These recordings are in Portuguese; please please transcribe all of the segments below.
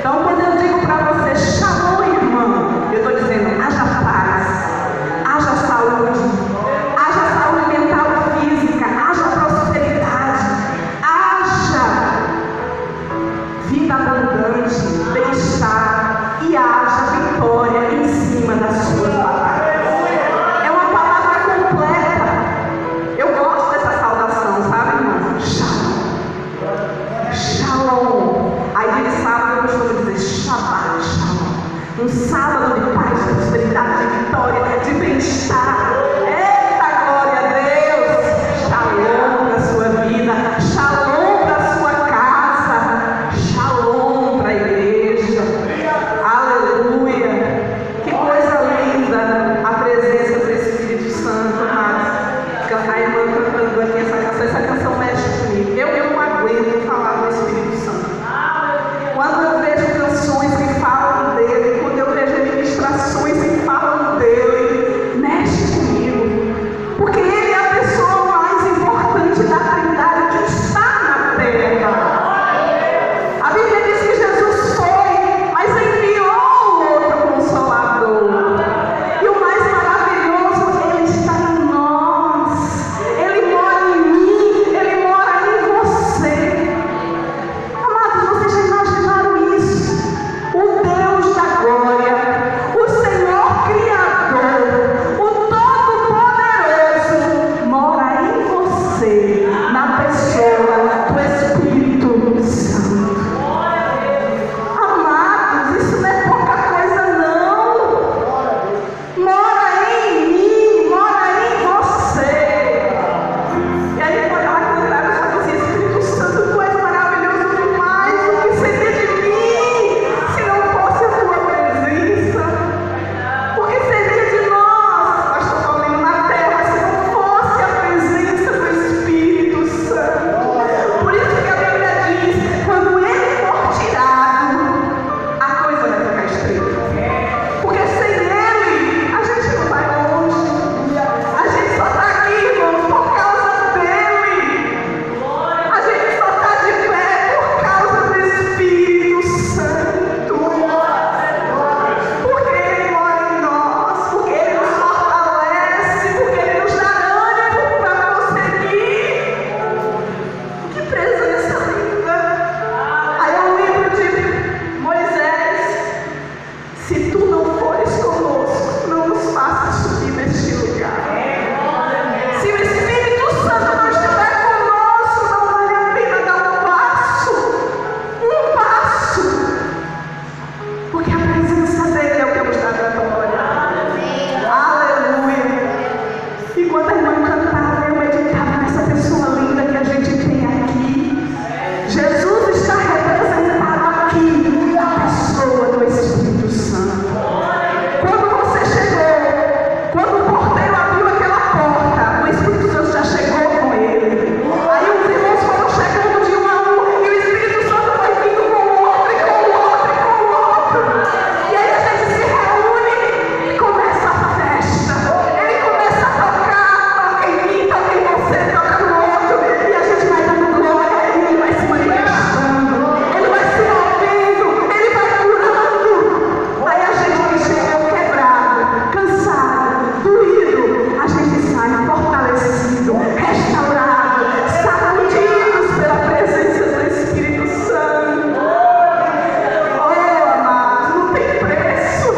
Então, quando eu digo para você, shalom, irmão, eu estou dizendo, haja paz, haja saúde mental e física, haja prosperidade, haja vida abundante, bem-estar e haja vitória em cima das suas batalhas. É uma palavra completa. Eu gosto dessa saudação, sabe, irmão? Shalom. Shalom. Aí de sábado eu costumo dizer Shabbat Shalom. Um sábado de paz, de prosperidade, de vitória, de bem-estar. Eita, glória a Deus! Shalom para a sua vida, shalom para a sua casa, shalom para a igreja. Aleluia! Que coisa linda a presença do Espírito Santo, amados. A irmã cantando aqui essa canção mexe comigo. Eu não aguento falar do Espírito Santo. Quando eu vejo canções que falam dele, quando eu vejo ministrações que falam dele, mexe comigo. Porque ele é a pessoa mais importante da Trindade que está na terra. A Bíblia diz que Jesus foi, mas enviou outro Consolador. E o mais maravilhoso, ele está em nós. Ele mora em mim, ele mora em você. Amados, vocês já imaginaram isso? O Deus da glória, o Senhor Criador, o Todo-Poderoso, mora em você, na pessoa do Espírito Santo. Amados, isso não é pouca coisa, não. Mora em mim, mora em você. E aí, quando ela cantava, eu só dizia: Espírito Santo, tu és maravilhoso demais. O que seria de mim se não fosse a tua presença? O que seria de nós, pastor Paulinho, na terra, se não fosse a presença do Espírito Santo? Por isso que a Bíblia diz: quando ele for tirado, a coisa vai ficar estreita. Porque sem ele, a gente não vai longe. A gente só está aqui, irmãos, por causa dele. A gente só está de pé por causa do Espírito Santo. Porque ele mora em nós, porque ele nos fortalece, porque ele nos dá ânimo para prosseguir. Que presença linda! Aí eu lembro de Moisés: se tu não fores conosco, não nos faças subir neste lugar. Se o Espírito Santo não estiver conosco, não vale a pena dar um passo. Porque a presença dele é o que nos dá vitória. Aleluia! E quando a irmã cantava, eu meditava nessa pessoa linda que a gente tem aqui. Jesus está representado aqui na pessoa do Espírito Santo. Quando você chegou, quando o porteiro abriu aquela porta, o Espírito Santo já chegou com ele. Aí os irmãos foram chegando de um a um, e o Espírito Santo foi vindo com o outro, e com o outro, e com o outro. E aí a gente se reúne e começa a festa. Ele começa a tocar, toca em mim, toca em você, toca no outro, e a gente vai dando glória, e ele vai se manifestando, ele vai se movendo, ele vai curando. Aí a gente que chega quebrado, cansado, doído, a gente sai fortalecido, restaurado, sacudidos pela presença do Espírito Santo. Oh, amados, não tem preço.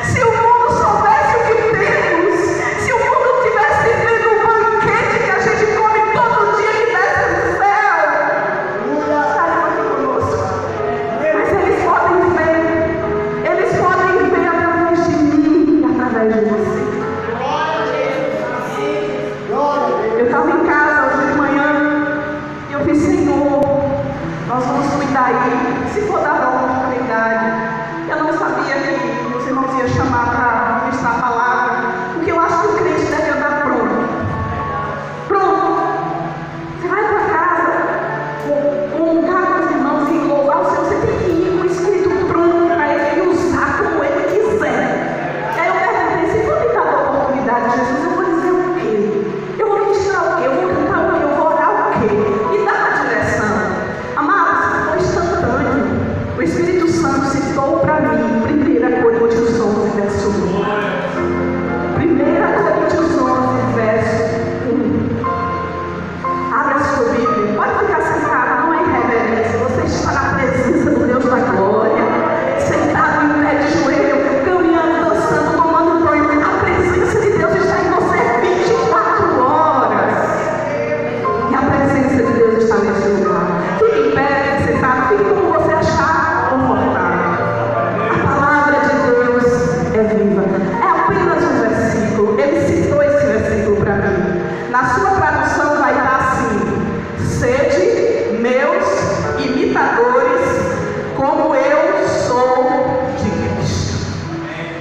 Se o mundo soubesse o que temos, se o mundo tivesse vendo o banquete que a gente come todo dia que desce do céu, estariam aqui conosco. Mas eles podem ver através de mim e através de você. Eu estava em casa hoje de manhã e eu fiz: Senhor, nós vamos cuidar aí, se for dar a oportunidade. Eu não sabia que os irmãos iam chamar para ministrar a palavra, porque eu acho que o crente deve andar pronto. Pronto. Você vai para casa, comungar com os irmãos e louvar o Senhor, você tem que ir com o Espírito pronto para ele usar como ele quiser. Aí eu perguntei: se for me dar a oportunidade, Jesus, eu vou dizer o quê? Eu vou ministrar o quê? Eu vou cantar o quê? Eu vou orar o quê? E dá a direção. Amados, foi instantâneo.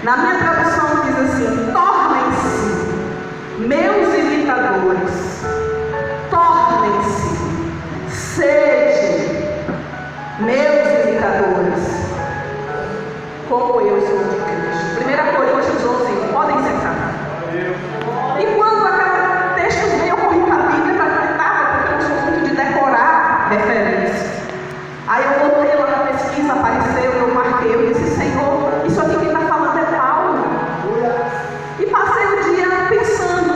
Na minha tradução diz assim: tornem-se meus imitadores, tornem-se, sede meus imitadores, como eu sou de Cristo. 1 Coríntios 11, podem sentar. E quando aquele texto veio, eu corri para a Bíblia para tentar, porque eu não sou muito de decorar referência. Aí eu botei lá na pesquisa, apareceu, eu marquei, eu disse: Senhor, isso aqui quem está falando é Paulo. E passei o dia pensando: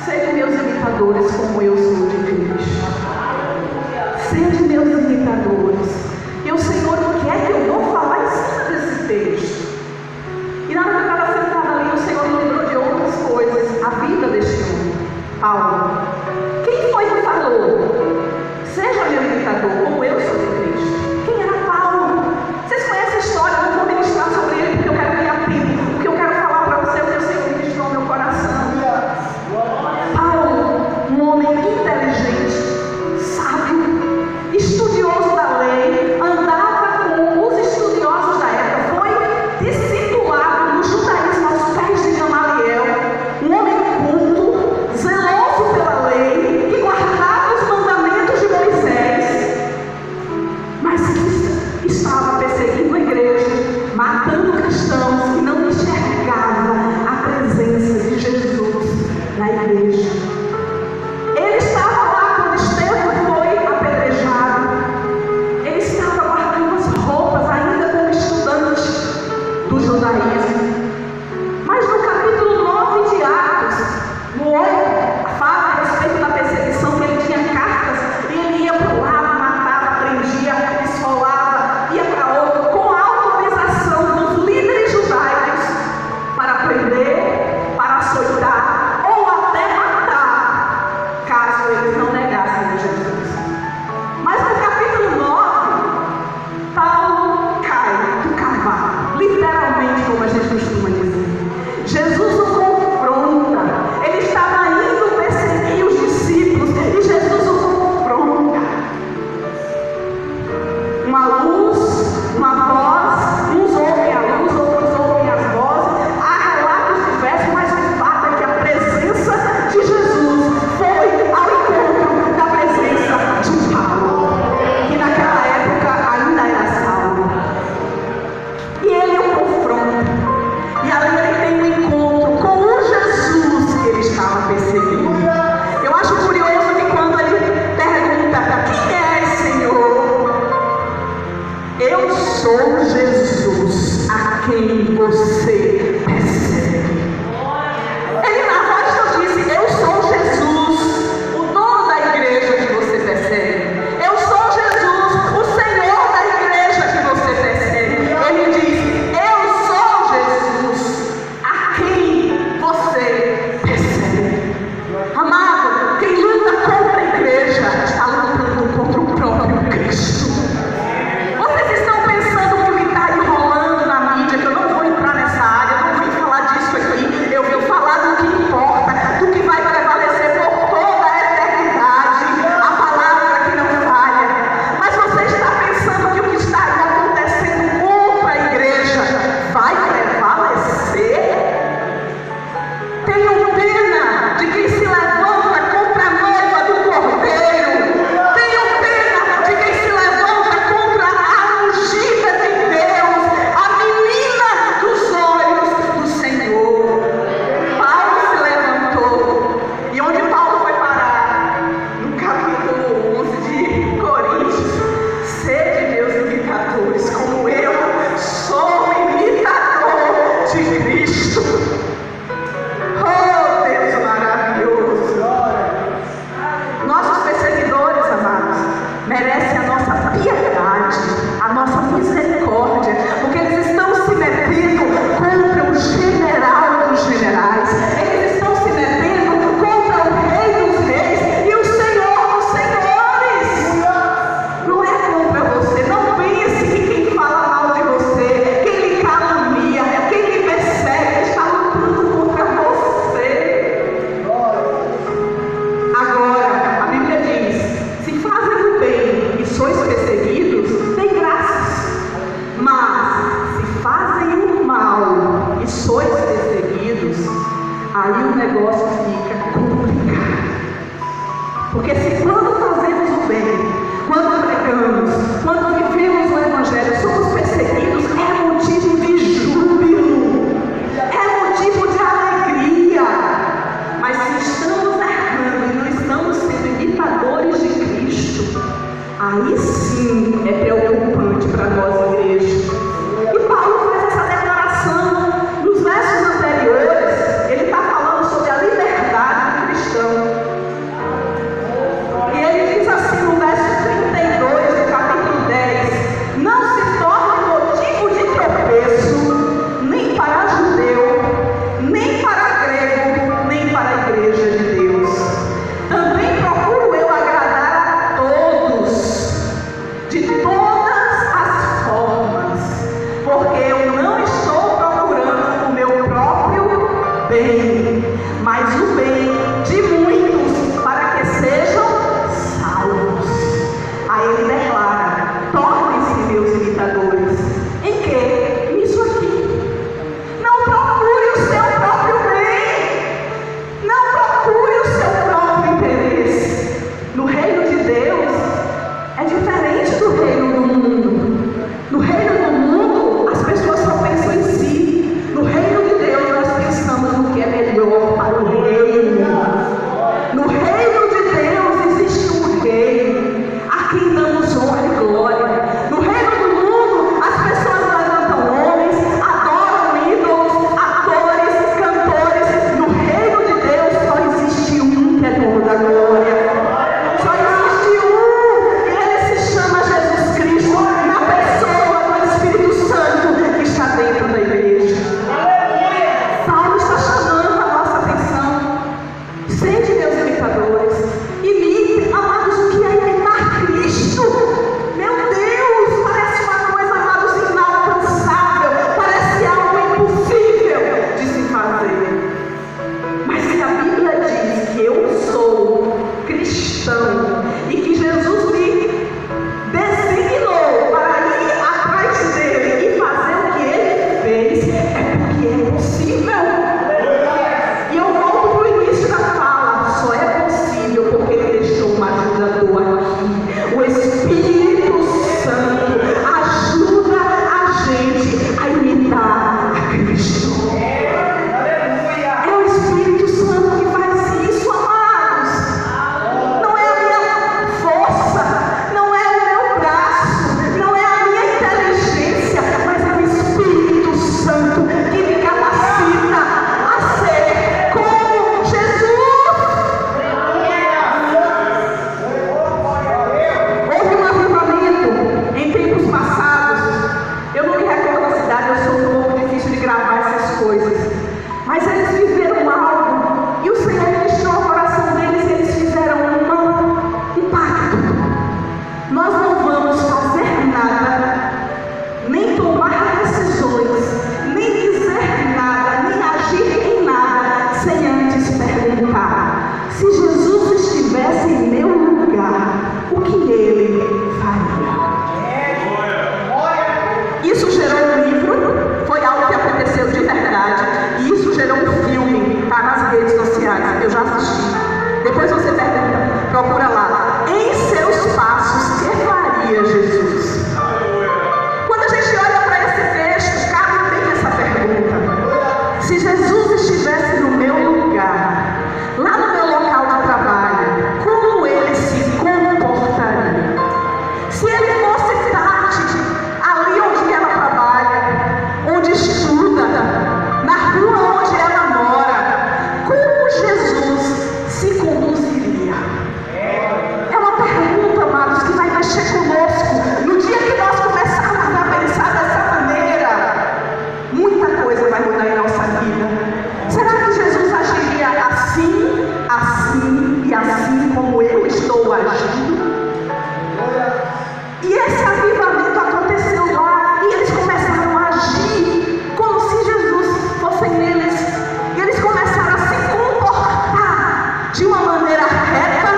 sejam meus imitadores como eu sou de Cristo. Sejam meus imitadores. E o Senhor quer que eu vou falar em cima desse texto. E na hora que eu estava sentada ali, o Senhor me lembrou de outras coisas. A vida deste homem, Paulo. Quem foi que falou: seja meu imitador como eu sou de Cristo? Quem era Paulo? Vocês conhecem a história? Eu não vou ministrar sobre ele porque eu quero ganhar tempo. O que eu quero falar para você é o que o Senhor ministrou no meu coração. Paulo, um homem inteligente, sábio, estudioso da lei, andava com os estudiosos da época, foi discipulado no judaísmo aos pés de Gamaliel, um homem culto, zeloso pela lei, que guardava os mandamentos de Moisés, mas que estava perseguindo a igreja, matando cristãos que não enxergavam a presença de Jesus na igreja. Ele estava lá quando Estevão foi apedrejado. Ele estava guardando as roupas ainda como estudante do judaísmo. Mas no capítulo 9 de Atos, no 8, fala a respeito da perseguição, que ele tinha cartas e ele ia para o lado, matava, prendia, esfolava, ia para outro, com a autorização dos líderes judaicos para prender, para açoitar ou até matar, caso eles não negassem a Jesus. Mas no capítulo 9, Paulo cai do cavalo, literalmente, como a gente costuma dizer. Jesus o confronta. Ele estava indo perseguir os discípulos e Jesus o confronta. Uma luz, uma voz, uns ouvem a luz, outros ouvem as vozes. Há relatos diversos, mas o fato é que a presença de Jesus foi ao encontro da presença de Paulo, que naquela época ainda era Saulo. E ele o confronta. E ali ele tem um encontro com o Jesus que ele estava perseguindo. Eu acho curioso que quando ele pergunta: quem é, Senhor? Eu sou Jesus a quem você persegue. Ele na voz não disse: eu sou Jesus, o dono da igreja que você persegue. Eu sou Jesus, o Senhor da igreja que você persegue. Ele diz: eu sou Jesus a quem você persegue. Amado, quem luta contra a igreja está lutando contra o próprio Cristo. Vocês estão pensando que o que está enrolando na mídia, que eu não vou entrar nessa área, eu não vim falar disso aqui, agir. Depois você pergunta, procura lá, em seus passos, que faria Jesus? Quando a gente olha para esse texto, cabe bem essa pergunta. Se Jesus estivesse no meu lugar, lá no meu local de trabalho, como ele se comportaria? Se ele fosse Tati, ali onde ela trabalha, onde estuda, na rua onde ela mora, como Jesus se conduziria? É uma pergunta, amados, que vai mexer conosco. No dia que nós começarmos a pensar dessa maneira, muita coisa vai mudar em nossa vida. Será que Jesus agiria assim, assim e assim como eu estou agindo? E esse avivamento aconteceu lá, e eles começaram a agir como se Jesus fosse neles. E eles começaram a se comportar de uma maneira reta,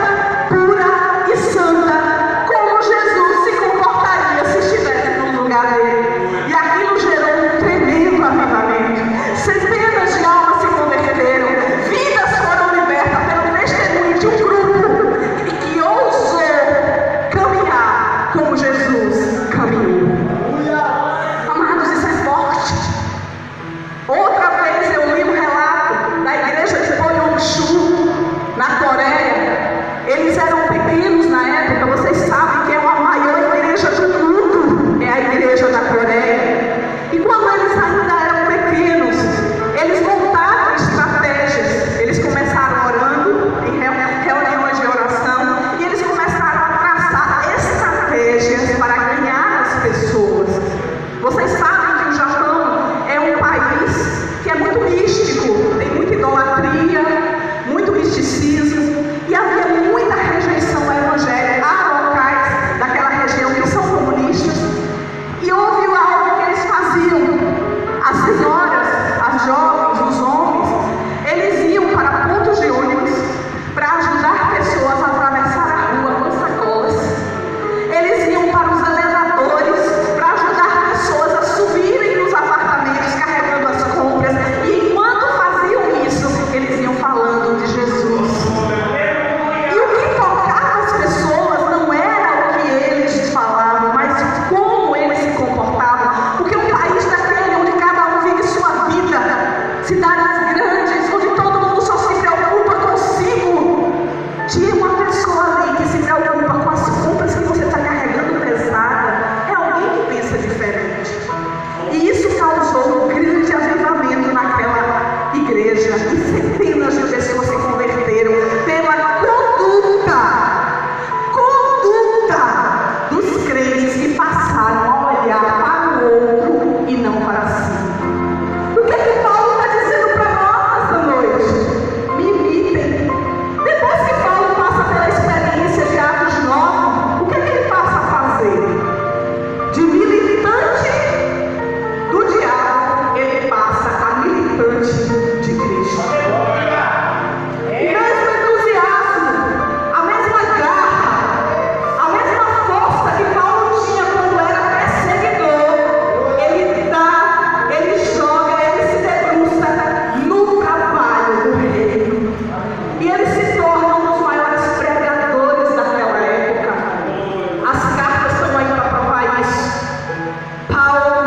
pura e santa, como Jesus se comportaria se estivesse no lugar dele. E aquilo gerou um tremendo avivamento. Centenas de almas se converteram, vidas foram libertas pelo testemunho de um grupo que ousou caminhar como Jesus caminhou. Amados, isso é forte. Outra vez eu li um relato da igreja de Pyeongchu, na Coreia. Eles eram pequenos na época, vocês sabem que é a maior igreja do mundo, é a igreja da Coreia. E quando eles ainda eram pequenos, eles montaram estratégias. Eles começaram orando em reuniões de oração, e eles começaram a traçar estratégias para ganhar as pessoas. Vocês sabem que o Japão é um país que é muito místico, tem muita idolatria, muito misticismo, e havia muita rejeição ao evangelho. Há locais daquela região que são comunistas, e houve algo que eles faziam. As senhoras, as jovens, os homens, eles iam para pontos de ônibus para ajudar pessoas a atravessar a rua com sacolas. Eles iam para os elevadores para ajudar pessoas a subirem nos apartamentos carregando as compras. E enquanto faziam isso, eles iam falando de Jesus. E o que tocava as pessoas não era o que eles falavam, mas como eles se comportavam. Porque um país daquele onde cada um vive sua vida, cidades grandes, onde todo mundo só se preocupa consigo, tinha uma pessoa ali que se preocupa com as compras que você está carregando pesada. É alguém que pensa diferente. E isso causou um grande avivamento naquela igreja, e centenas de pessoas se converteram pela conduta dos crentes que passaram a olhar para o outro e não para si. O que é que Paulo está dizendo para nós esta noite? Me imitem. Depois que Paulo passa pela experiência de Atos 9, o que é que ele passa a fazer? De militante do diabo, ele passa a militante de Cristo. O mesmo entusiasmo, a mesma garra, a mesma força que Paulo tinha quando era perseguidor, ele dá, ele joga, ele se debruça no trabalho do reino. E ele se torna um dos maiores pregadores daquela época. As cartas estão aí para provar isso. Paulo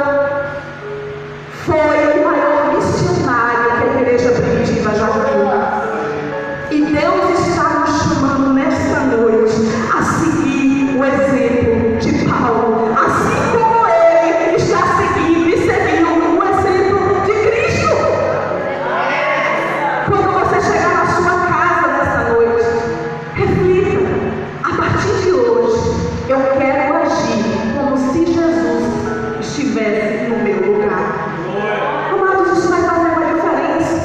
foi o maior missionário que a igreja primitiva já viu. E Deus está nos chamando nesta noite a seguir o exemplo de Paulo, assim como ele está seguindo e seguindo o exemplo de Cristo. Quando você chegar na sua casa nesta noite, reflita: a partir de hoje eu quero agir como se Jesus estivesse no meu lugar. Amados, isso vai fazer uma diferença.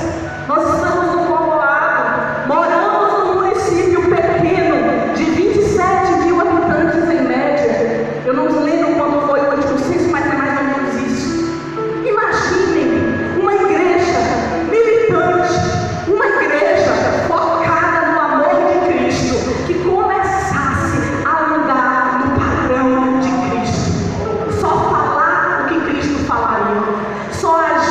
Nós estamos no povoado, moramos num município pequeno de 27 mil habitantes em média. Eu não lembro quando foi o último censo, mas é mais ou menos isso. Imaginem uma igreja militante, uma igreja focada no amor de Cristo, que começasse a andar no padrão de Cristo. Só falar o que Cristo falaria, só agir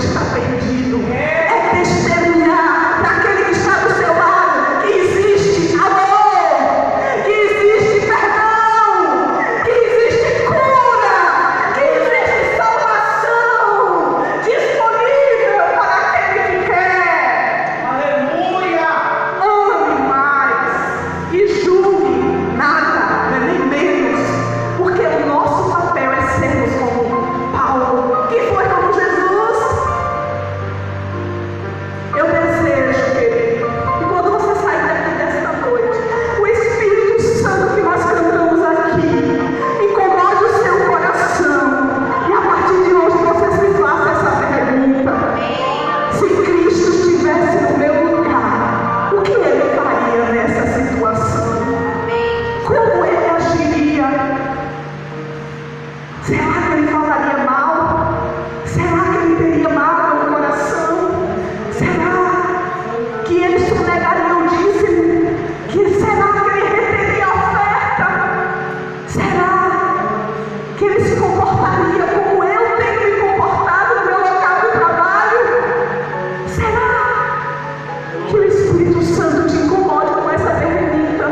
está perdido. É testemunhar para aquele que está do seu lado que existe amor, que existe perdão, que existe cura, que existe salvação disponível para aquele que quer. Aleluia! Ame mais e julgue nada, nem menos, porque o nosso papel é sermos como Paulo, que foi como Jesus. Eu desejo, querido, que quando você sair daqui desta noite, o Espírito Santo que nós cantamos aqui incomode o seu coração, e a partir de hoje você se faça essa pergunta: se Cristo estivesse no meu lugar, o que ele faria nessa situação? Como ele agiria? Será que ele falaria mal? Será que ele teria mágoa no coração? Será que ele sonegaria o dízimo? Será que ele reteria a oferta? Será que ele se comportaria como eu tenho me comportado no meu local de trabalho? Será que o Espírito Santo te incomode com essa pergunta?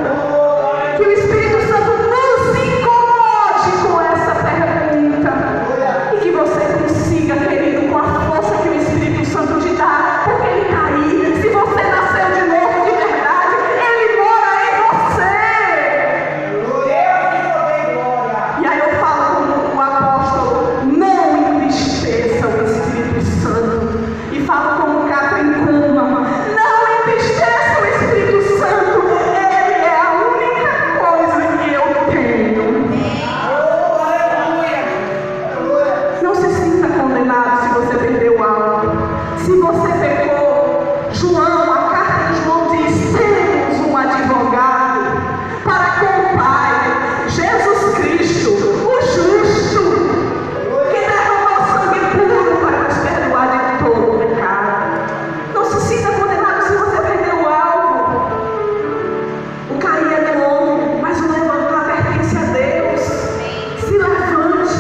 Que o Espírito Santo nos incomode com essa pergunta. E que você consiga, querido, com a força que o Espírito Santo te dá, porque ele está aí. Se você nasceu de novo de verdade, ele mora em você. E aí eu falo como o apóstolo: não entristeça o Espírito Santo. E falo como Catherine Kuhlman: não entristeça o Espírito Santo. Ele é a única coisa que eu tenho. Não se sinta condenado se você perdeu algo. Se você pecou, a carta de João diz: temos um advogado para com o Pai, Jesus Cristo, o justo, que derramou sangue puro para nos perdoar de todo o pecado. Não se sinta condenado se você perdeu algo. O cair é do homem, mas o levantar pertence a Deus. Se levante,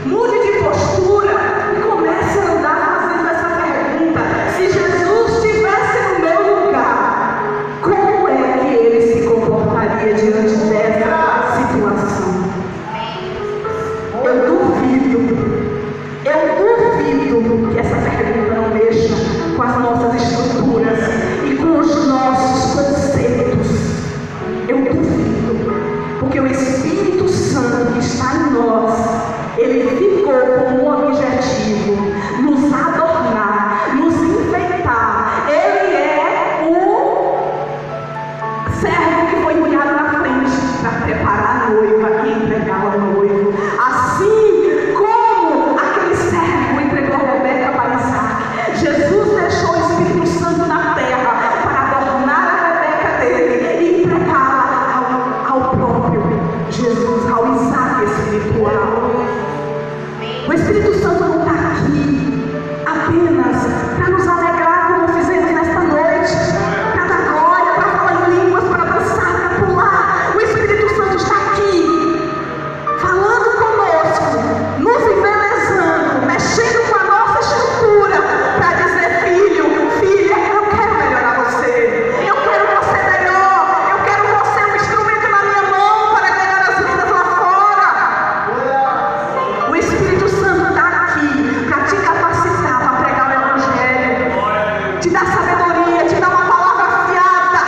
mude de postura e comece a andar fazendo essa pergunta: se Jesus estivesse no meu lugar, como é que ele se comportaria diante dessa situação? Eu duvido que essa pergunta não mexa com as nossas estruturas e com os nossos conceitos. Eu duvido, porque o Espírito Santo que está em nós, ele ficou como um objetivo: nos adornar, nos enfeitar. Ele é o servo que foi enviado na frente para preparar a noiva e entregá-la ao noivo. Assim como aquele servo entregou Rebeca para Isaac, Jesus deixou o Espírito Santo na terra para adornar a Rebeca dele e entregá-la ao próprio Jesus, ao Isaac espiritual. O Espírito Santo não está aqui apenas para nos alegrar, como fizemos nesta noite, para dar glória, para falar em línguas, para dançar, para pular. O Espírito Santo está aqui, falando conosco, nos embelezando, mexendo com a nossa estrutura, para dizer: filho, filha, eu quero melhorar você. Eu quero você melhor. Eu quero você um instrumento na minha mão para ganhar as vidas lá fora. O Espírito Santo está aqui para te capacitar para pregar o Evangelho, te dar sabedoria, te dar uma palavra afiada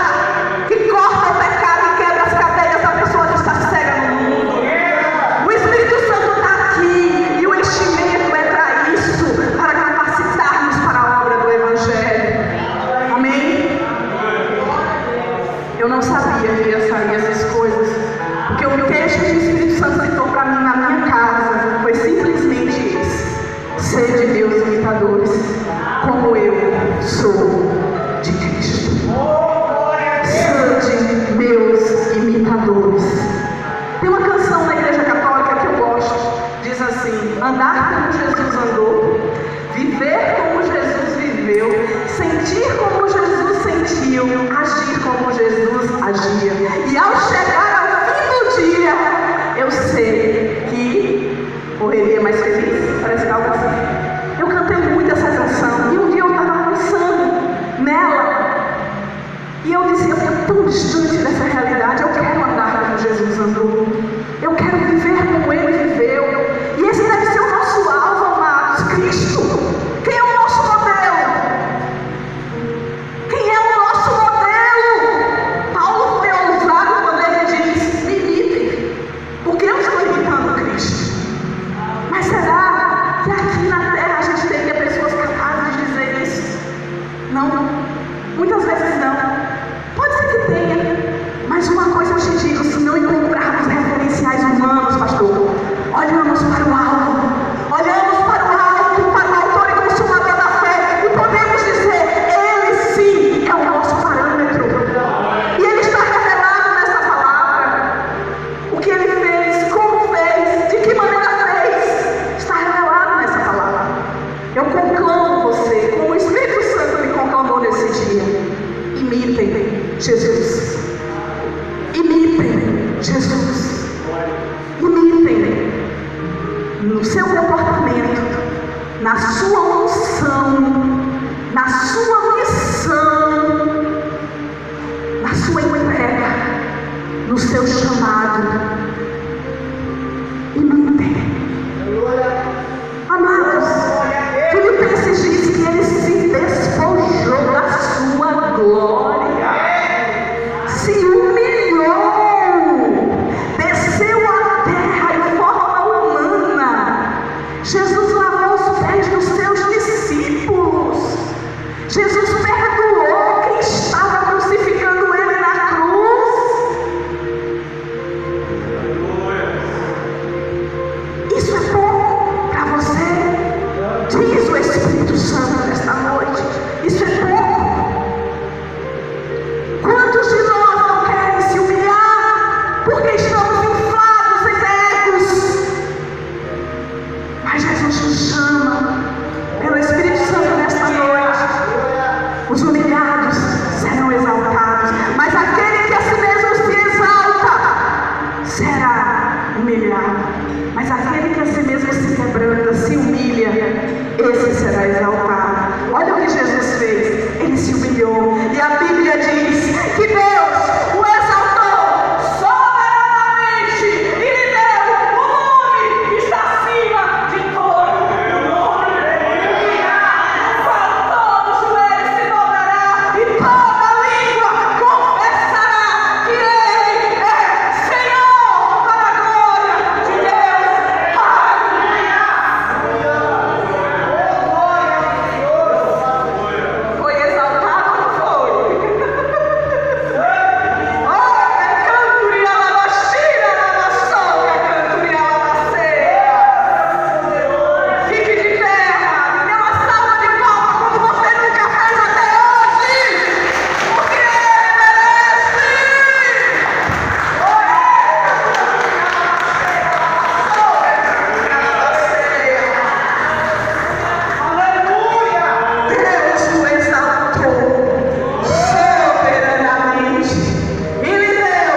que corta o pecado e quebra as cadeias da pessoa que está cega no mundo. O Espírito Santo está aqui e o enchimento é para isso, para capacitar-nos para a obra do Evangelho. Amém? Eu não sabia que ia sair essas coisas, porque o texto que o Espírito Santo citou para mim na minha casa foi simplesmente esse: sede meus imitadores, como eu sou de Cristo. Sede meus imitadores. Tem uma canção na Igreja Católica que eu gosto, diz assim: andar como Jesus andou, viver como Jesus viveu, sentir como Jesus sentiu, agir como Jesus agia. E ao chegar ao fim do dia, eu sei que morreria mais feliz. Parece algo assim. Eu cantei muito essa canção. conclamo você, como o Espírito Santo me conclamou nesse dia. Imitem Jesus. Imitem Jesus. Imitem no seu comportamento, na sua unção, na sua missão, na sua entrega, no seu chamado. Imitem. Amados, Filipenses diz que ele se despojou da sua glória, se humilhou, desceu à terra em forma humana. Jesus lavou os pés dos seus discípulos. Jesus perdoou quem estava crucificando ele na cruz. Isso é pouco para você? Diz o Espírito Santo nesta noite. Isso é pouco? Quantos de nós não querem se humilhar porque estamos inflados em egos? Mas Jesus nos chama pelo Espírito Santo nesta noite. Os humilhados serão exaltados, mas aquele que a si mesmo se exalta será humilhado. Mas aquele que a si mesmo se quebranta, se humilha, esse será exaltado. Olha o que Jesus fez. Ele se humilhou. E a Bíblia diz que Deus o exaltou soberanamente e lhe deu o nome que está acima de todo nome. No qual todo joelho se dobrará e toda língua confessará que Ele é Senhor, para a glória de Deus Pai. Foi exaltado ou não foi? Fique de pé, amado. Dê uma salva de palmas como você nunca fez até hoje, porque Ele merece. Deus o exaltou soberanamente e lhe deu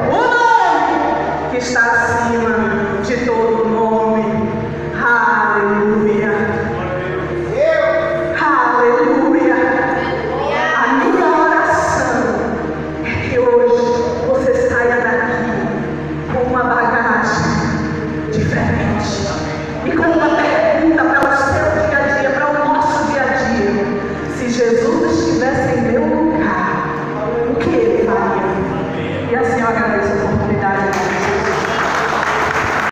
o nome que está acima de todo nome. Aleluia. Aleluia. A minha oração é que hoje você saia daqui com uma bagagem diferente e com uma